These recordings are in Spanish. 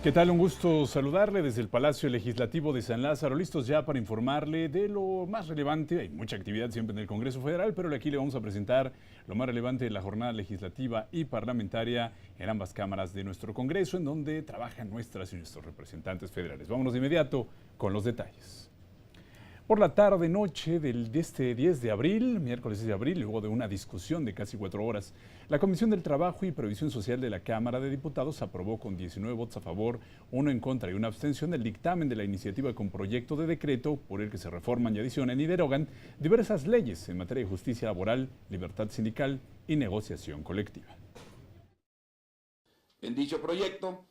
¿Qué tal? Un gusto saludarle desde el Palacio Legislativo de San Lázaro, listos ya para informarle de lo más relevante. Hay mucha actividad siempre en el Congreso Federal, pero aquí le vamos a presentar lo más relevante de la jornada legislativa y parlamentaria en ambas cámaras de nuestro Congreso, en donde trabajan nuestras y nuestros representantes federales. Vámonos de inmediato con los detalles. Por la tarde-noche de este 10 de abril, miércoles 10 de abril, luego de una discusión de casi 4 horas, la Comisión del Trabajo y Previsión Social de la Cámara de Diputados aprobó con 19 votos a favor, 1 en contra y una abstención el dictamen de la iniciativa con proyecto de decreto por el que se reforman y adicionan y derogan diversas leyes en materia de justicia laboral, libertad sindical y negociación colectiva. En dicho proyecto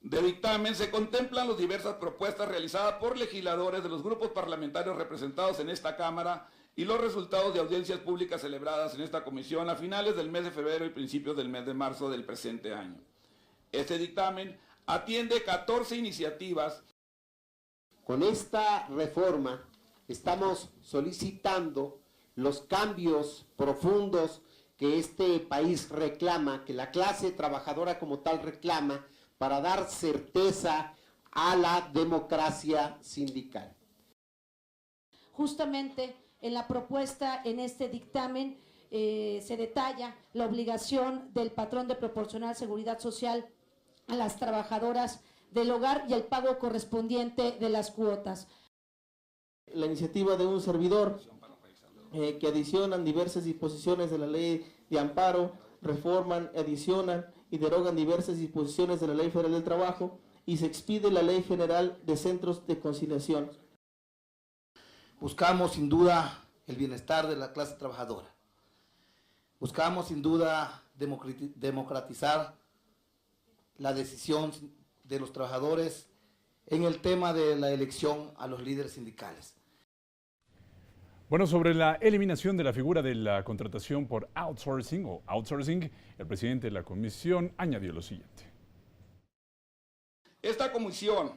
de dictamen se contemplan las diversas propuestas realizadas por legisladores de los grupos parlamentarios representados en esta Cámara y los resultados de audiencias públicas celebradas en esta comisión a finales del mes de febrero y principios del mes de marzo del presente año. Este dictamen atiende 14 iniciativas. Con esta reforma estamos solicitando los cambios profundos que este país reclama, que la clase trabajadora como tal reclama, para dar certeza a la democracia sindical. Justamente en la propuesta, en este dictamen, se detalla la obligación del patrón de proporcionar seguridad social a las trabajadoras del hogar y el pago correspondiente de las cuotas. La iniciativa de un servidor que adicionan diversas disposiciones de la ley de amparo, reforman, adicionan y derogan diversas disposiciones de la Ley Federal del Trabajo y se expide la Ley General de Centros de Conciliación. Buscamos sin duda el bienestar de la clase trabajadora. Buscamos sin duda democratizar la decisión de los trabajadores en el tema de la elección a los líderes sindicales. Bueno, sobre la eliminación de la figura de la contratación por outsourcing, el presidente de la comisión añadió lo siguiente. Esta comisión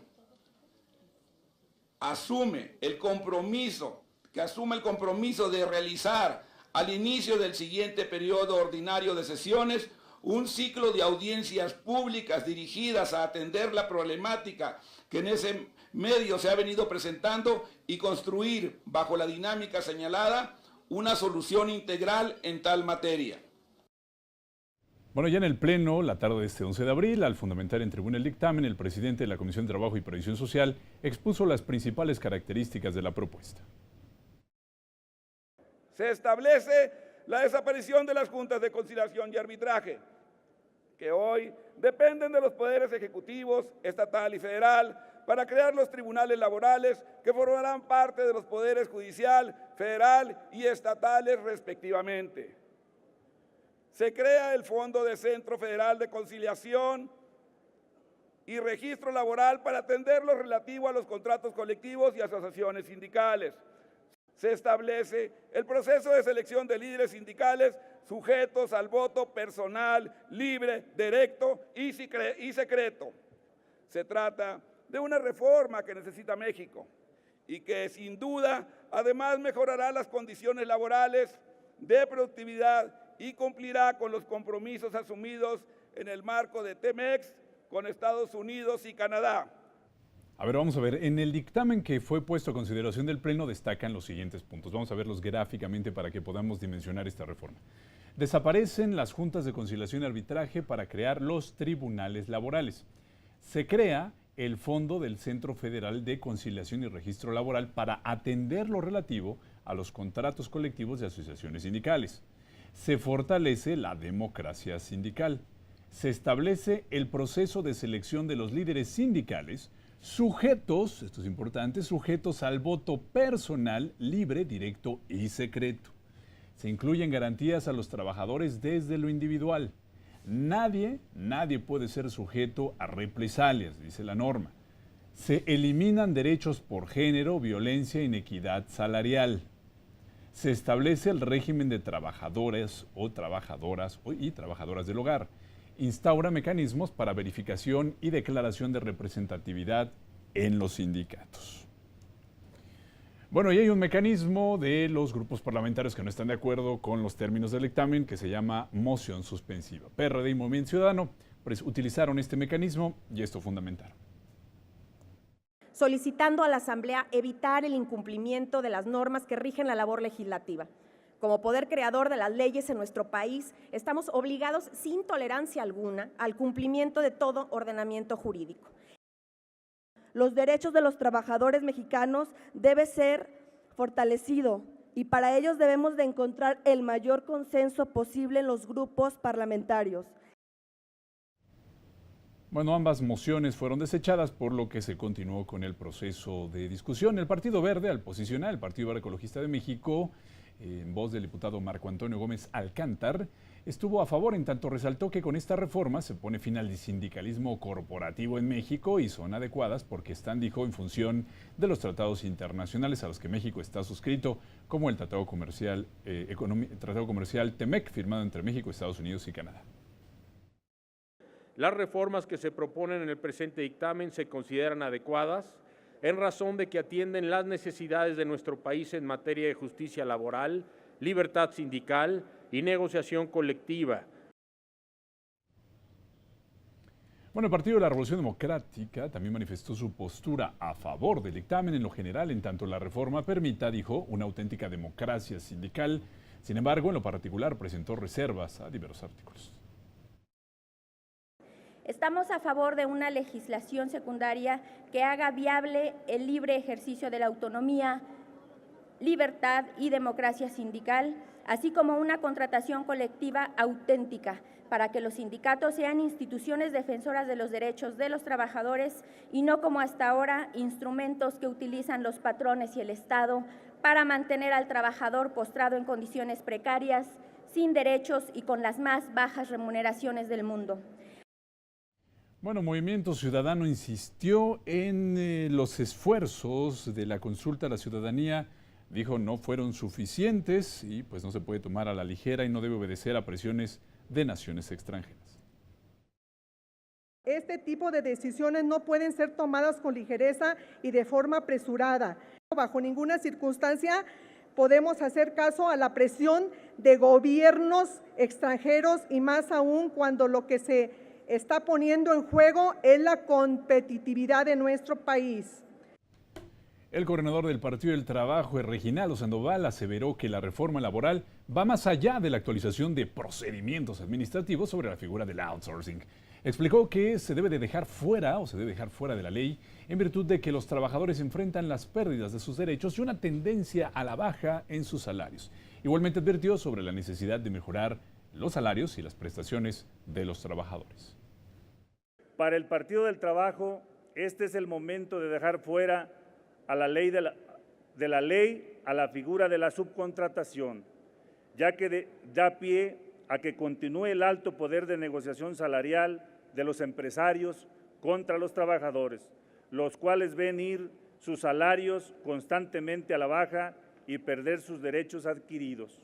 asume el compromiso de realizar al inicio del siguiente periodo ordinario de sesiones un ciclo de audiencias públicas dirigidas a atender la problemática que en ese medio se ha venido presentando y construir, bajo la dinámica señalada, una solución integral en tal materia. Bueno, ya en el Pleno, la tarde de este 11 de abril, al fundamentar en tribuna el dictamen, el presidente de la Comisión de Trabajo y Previsión Social expuso las principales características de la propuesta. Se establece la desaparición de las juntas de conciliación y arbitraje, que hoy dependen de los poderes ejecutivos, estatal y federal, para crear los tribunales laborales que formarán parte de los poderes judicial, federal y estatales respectivamente. Se crea el Fondo de Centro Federal de Conciliación y Registro Laboral para atender lo relativo a los contratos colectivos y asociaciones sindicales. Se establece el proceso de selección de líderes sindicales sujetos al voto personal, libre, directo y secreto. Se trata de una reforma que necesita México y que sin duda además mejorará las condiciones laborales de productividad y cumplirá con los compromisos asumidos en el marco de TEMEX con Estados Unidos y Canadá. A ver, vamos a ver, en el dictamen que fue puesto a consideración del Pleno destacan los siguientes puntos. Vamos a verlos gráficamente para que podamos dimensionar esta reforma. Desaparecen las juntas de conciliación y arbitraje para crear los tribunales laborales. Se crea el Fondo del Centro Federal de Conciliación y Registro Laboral para atender lo relativo a los contratos colectivos de asociaciones sindicales. Se fortalece la democracia sindical. Se establece el proceso de selección de los líderes sindicales sujetos, esto es importante, sujetos al voto personal, libre, directo y secreto. Se incluyen garantías a los trabajadores desde lo individual. Nadie puede ser sujeto a represalias, dice la norma. Se eliminan derechos por género, violencia e inequidad salarial. Se establece el régimen de trabajadores o trabajadoras y trabajadoras del hogar. Instaura mecanismos para verificación y declaración de representatividad en los sindicatos. Bueno, y hay un mecanismo de los grupos parlamentarios que no están de acuerdo con los términos del dictamen que se llama moción suspensiva. PRD y Movimiento Ciudadano utilizaron este mecanismo y esto fundamentaron. Solicitando a la Asamblea evitar el incumplimiento de las normas que rigen la labor legislativa. Como poder creador de las leyes en nuestro país, estamos obligados sin tolerancia alguna al cumplimiento de todo ordenamiento jurídico. Los derechos de los trabajadores mexicanos deben ser fortalecidos y para ellos debemos de encontrar el mayor consenso posible en los grupos parlamentarios. Bueno, ambas mociones fueron desechadas, por lo que se continuó con el proceso de discusión. El Partido Verde, al posicionar el Partido Verde Ecologista de México, en voz del diputado Marco Antonio Gómez Alcántar, estuvo a favor, en tanto resaltó que con esta reforma se pone fin al sindicalismo corporativo en México y son adecuadas porque están, dijo, en función de los tratados internacionales a los que México está suscrito, como el Tratado Comercial TEMEC, firmado entre México, Estados Unidos y Canadá. Las reformas que se proponen en el presente dictamen se consideran adecuadas en razón de que atienden las necesidades de nuestro país en materia de justicia laboral, libertad sindical y negociación colectiva. Bueno, el Partido de la Revolución Democrática también manifestó su postura a favor del dictamen en lo general, en tanto la reforma permita, dijo, una auténtica democracia sindical. Sin embargo, en lo particular presentó reservas a diversos artículos. Estamos a favor de una legislación secundaria que haga viable el libre ejercicio de la autonomía, libertad y democracia sindical, así como una contratación colectiva auténtica para que los sindicatos sean instituciones defensoras de los derechos de los trabajadores y no como hasta ahora instrumentos que utilizan los patrones y el Estado para mantener al trabajador postrado en condiciones precarias, sin derechos y con las más bajas remuneraciones del mundo. Bueno, Movimiento Ciudadano insistió en los esfuerzos de la consulta a la ciudadanía. Dijo no fueron suficientes y pues no se puede tomar a la ligera y no debe obedecer a presiones de naciones extranjeras. Este tipo de decisiones no pueden ser tomadas con ligereza y de forma apresurada. Bajo ninguna circunstancia podemos hacer caso a la presión de gobiernos extranjeros y más aún cuando lo que se está poniendo en juego es la competitividad de nuestro país. El coordinador del Partido del Trabajo, Reginaldo Sandoval, aseveró que la reforma laboral va más allá de la actualización de procedimientos administrativos sobre la figura del outsourcing. Explicó que se debe dejar fuera de la ley en virtud de que los trabajadores enfrentan las pérdidas de sus derechos y una tendencia a la baja en sus salarios. Igualmente advirtió sobre la necesidad de mejorar los salarios y las prestaciones de los trabajadores. Para el Partido del Trabajo, este es el momento de dejar fuera a la ley de la ley a la figura de la subcontratación, ya que da pie a que continúe el alto poder de negociación salarial de los empresarios contra los trabajadores, los cuales ven ir sus salarios constantemente a la baja y perder sus derechos adquiridos.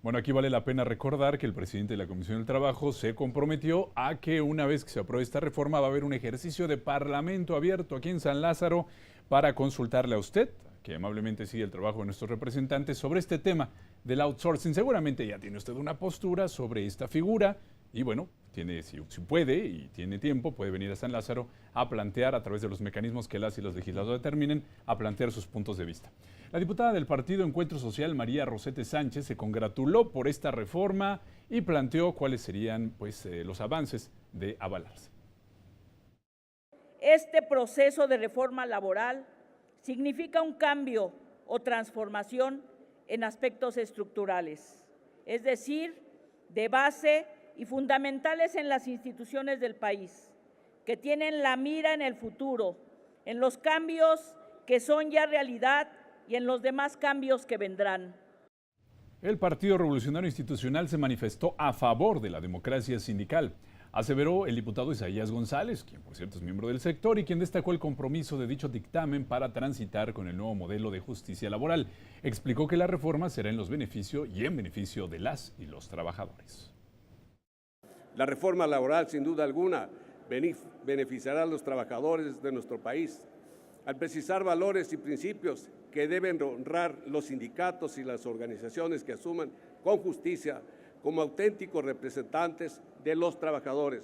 Bueno, aquí vale la pena recordar que el presidente de la Comisión del Trabajo se comprometió a que una vez que se apruebe esta reforma va a haber un ejercicio de parlamento abierto aquí en San Lázaro para consultarle a usted, que amablemente sigue el trabajo de nuestros representantes, sobre este tema del outsourcing. Seguramente ya tiene usted una postura sobre esta figura y bueno, si puede y tiene tiempo, puede venir a San Lázaro a plantear a través de los mecanismos que las y los legisladores determinen, a plantear sus puntos de vista. La diputada del Partido Encuentro Social, María Rosete Sánchez, se congratuló por esta reforma y planteó cuáles serían los avances de avalarse. Este proceso de reforma laboral significa un cambio o transformación en aspectos estructurales, es decir, de base y fundamentales en las instituciones del país, que tienen la mira en el futuro, en los cambios que son ya realidad y en los demás cambios que vendrán. El Partido Revolucionario Institucional se manifestó a favor de la democracia sindical, aseveró el diputado Isaías González, quien por cierto es miembro del sector y quien destacó el compromiso de dicho dictamen para transitar con el nuevo modelo de justicia laboral. Explicó que la reforma será en beneficio de las y los trabajadores. La reforma laboral, sin duda alguna, beneficiará a los trabajadores de nuestro país, al precisar valores y principios que deben honrar los sindicatos y las organizaciones que asuman con justicia como auténticos representantes de los trabajadores.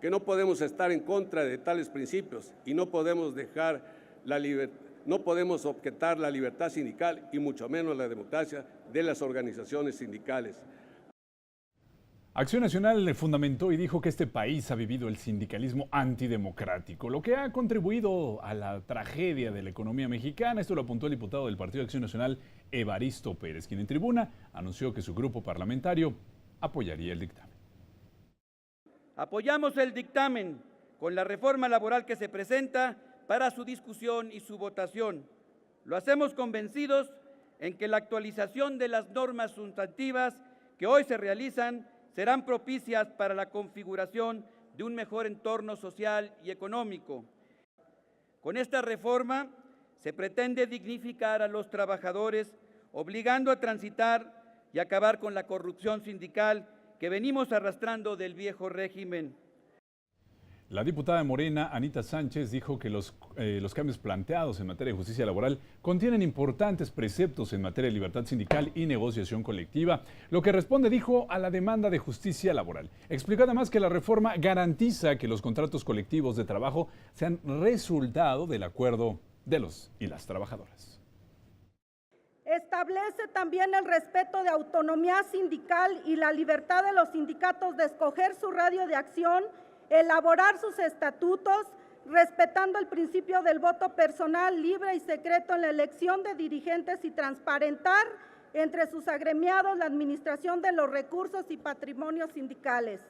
que no podemos estar en contra de tales principios y no podemos objetar la libertad sindical y mucho menos la democracia de las organizaciones sindicales. Acción Nacional fundamentó y dijo que este país ha vivido el sindicalismo antidemocrático, lo que ha contribuido a la tragedia de la economía mexicana. Esto lo apuntó el diputado del Partido de Acción Nacional, Evaristo Pérez, quien en tribuna anunció que su grupo parlamentario apoyaría el dictamen. Apoyamos el dictamen con la reforma laboral que se presenta para su discusión y su votación. Lo hacemos convencidos en que la actualización de las normas sustantivas que hoy se realizan serán propicias para la configuración de un mejor entorno social y económico. Con esta reforma se pretende dignificar a los trabajadores, obligando a transitar y acabar con la corrupción sindical que venimos arrastrando del viejo régimen. La diputada de Morena, Anita Sánchez, dijo que los cambios planteados en materia de justicia laboral contienen importantes preceptos en materia de libertad sindical y negociación colectiva, lo que responde, dijo, a la demanda de justicia laboral. Explicó además que la reforma garantiza que los contratos colectivos de trabajo sean resultado del acuerdo de los y las trabajadoras. Establece también el respeto de autonomía sindical y la libertad de los sindicatos de escoger su radio de acción, elaborar sus estatutos, respetando el principio del voto personal libre y secreto en la elección de dirigentes y transparentar entre sus agremiados la administración de los recursos y patrimonios sindicales.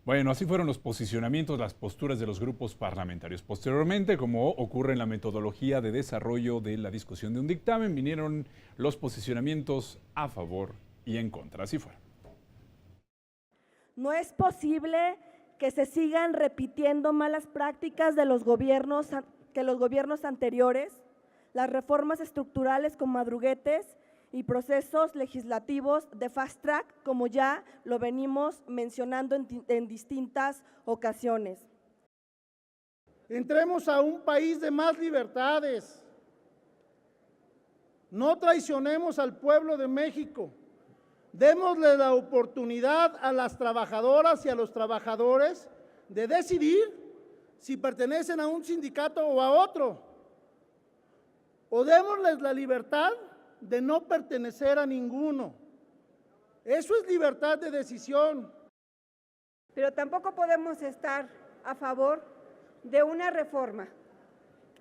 Bueno, así fueron los posicionamientos, las posturas de los grupos parlamentarios. Posteriormente, como ocurre en la metodología de desarrollo de la discusión de un dictamen, vinieron los posicionamientos a favor y en contra. Así fue. No es posible que se sigan repitiendo malas prácticas de los gobiernos anteriores, las reformas estructurales con madruguetes y procesos legislativos de fast track, como ya lo venimos mencionando en distintas ocasiones. Entremos a un país de más libertades. No traicionemos al pueblo de México. Démosle la oportunidad a las trabajadoras y a los trabajadores de decidir si pertenecen a un sindicato o a otro. O démosles la libertad de no pertenecer a ninguno. Eso es libertad de decisión. Pero tampoco podemos estar a favor de una reforma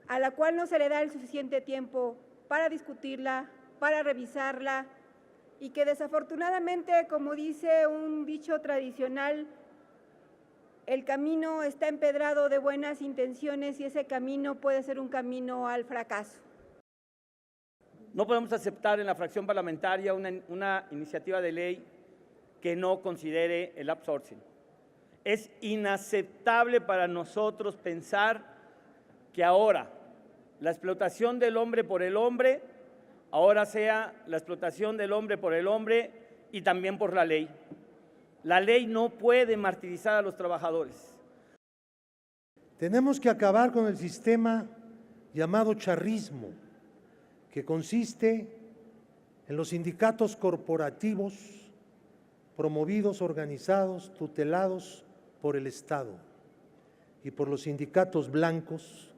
a la cual no se le da el suficiente tiempo para discutirla, para revisarla, y que desafortunadamente, como dice un dicho tradicional, el camino está empedrado de buenas intenciones y ese camino puede ser un camino al fracaso. No podemos aceptar en la fracción parlamentaria una iniciativa de ley que no considere el outsourcing. Es inaceptable para nosotros pensar que ahora la explotación del hombre por el hombre ahora sea la explotación del hombre por el hombre y también por la ley. La ley no puede martirizar a los trabajadores. Tenemos que acabar con el sistema llamado charrismo, que consiste en los sindicatos corporativos promovidos, organizados, tutelados por el Estado y por los sindicatos blancos,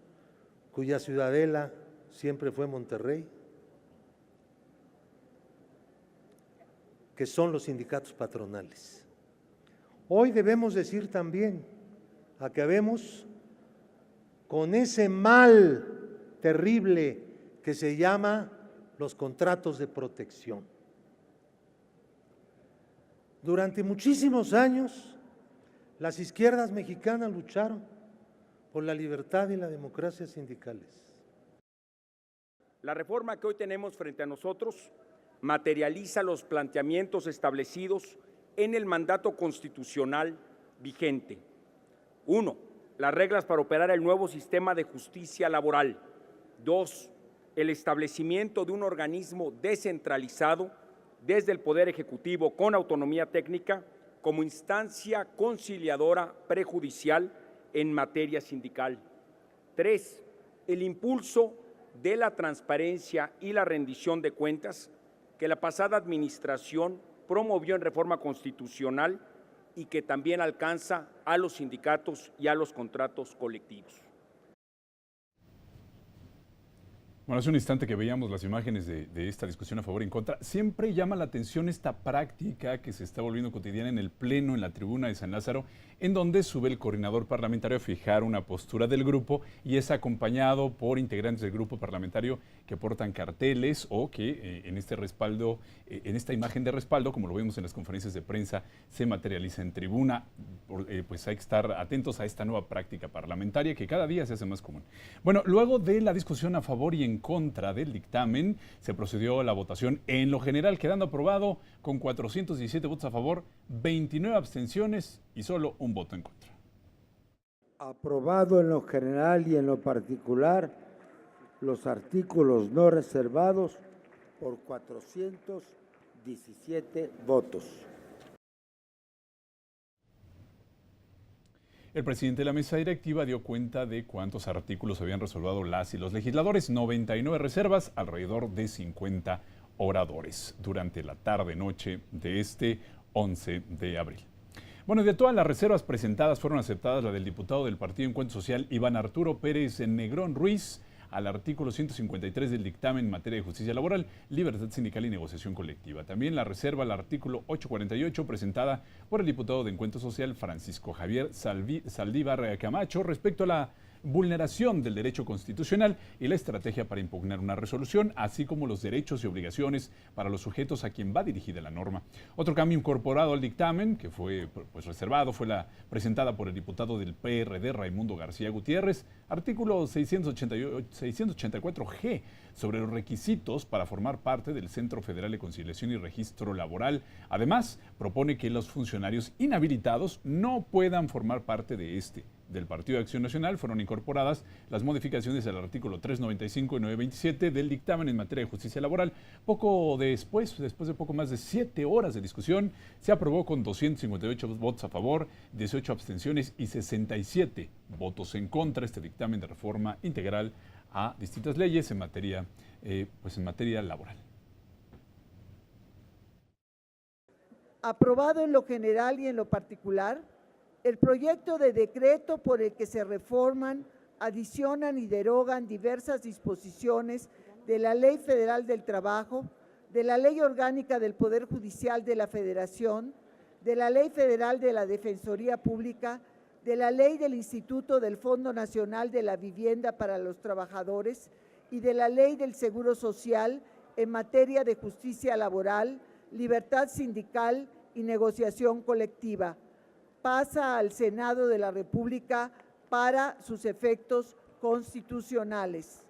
cuya ciudadela siempre fue Monterrey, que son los sindicatos patronales. Hoy debemos decir también, acabemos con ese mal terrible que se llama los contratos de protección. Durante muchísimos años, las izquierdas mexicanas lucharon por la libertad y la democracia sindicales. La reforma que hoy tenemos frente a nosotros materializa los planteamientos establecidos en el mandato constitucional vigente. 1. Las reglas para operar el nuevo sistema de justicia laboral. 2. El establecimiento de un organismo descentralizado desde el Poder Ejecutivo con autonomía técnica como instancia conciliadora prejudicial en materia sindical. 3. El impulso de la transparencia y la rendición de cuentas que la pasada administración promovió en reforma constitucional y que también alcanza a los sindicatos y a los contratos colectivos. Bueno, hace un instante que veíamos las imágenes de esta discusión a favor y en contra. Siempre llama la atención esta práctica que se está volviendo cotidiana en el Pleno, en la tribuna de San Lázaro, en donde sube el coordinador parlamentario a fijar una postura del grupo y es acompañado por integrantes del grupo parlamentario que portan carteles o que en este respaldo, en esta imagen de respaldo, como lo vemos en las conferencias de prensa, se materializa en tribuna. Pues hay que estar atentos a esta nueva práctica parlamentaria que cada día se hace más común. Bueno, luego de la discusión a favor y en contra del dictamen, se procedió a la votación en lo general, quedando aprobado con 417 votos a favor, 29 abstenciones y solo un voto en contra. Aprobado en lo general y en lo particular los artículos no reservados por 417 votos. El presidente de la mesa directiva dio cuenta de cuántos artículos habían resolvido las y los legisladores, 99 reservas, alrededor de 50 oradores, durante la tarde-noche de este 11 de abril. Bueno, de todas las reservas presentadas fueron aceptadas la del diputado del Partido Encuentro Social, Iván Arturo Pérez Negrón Ruiz, al artículo 153 del dictamen en materia de justicia laboral, libertad sindical y negociación colectiva. También la reserva al artículo 848 presentada por el diputado de Encuentro Social, Francisco Javier Saldívar Camacho, respecto a la vulneración del derecho constitucional y la estrategia para impugnar una resolución, así como los derechos y obligaciones para los sujetos a quien va dirigida la norma. Otro cambio incorporado al dictamen, que fue reservado, fue la presentada por el diputado del PRD, Raimundo García Gutiérrez, artículo 684G, sobre los requisitos para formar parte del Centro Federal de Conciliación y Registro Laboral. Además, propone que los funcionarios inhabilitados no puedan formar parte de del Partido de Acción Nacional. Fueron incorporadas las modificaciones al artículo 395 y 927 del dictamen en materia de justicia laboral. Poco después de poco más de 7 horas de discusión, se aprobó con 258 votos a favor, 18 abstenciones y 67 votos en contra este dictamen de reforma integral a distintas leyes en materia laboral. Aprobado en lo general y en lo particular, el proyecto de decreto por el que se reforman, adicionan y derogan diversas disposiciones de la Ley Federal del Trabajo, de la Ley Orgánica del Poder Judicial de la Federación, de la Ley Federal de la Defensoría Pública, de la Ley del Instituto del Fondo Nacional de la Vivienda para los Trabajadores y de la Ley del Seguro Social en materia de justicia laboral, libertad sindical y negociación colectiva. Pasa al Senado de la República para sus efectos constitucionales.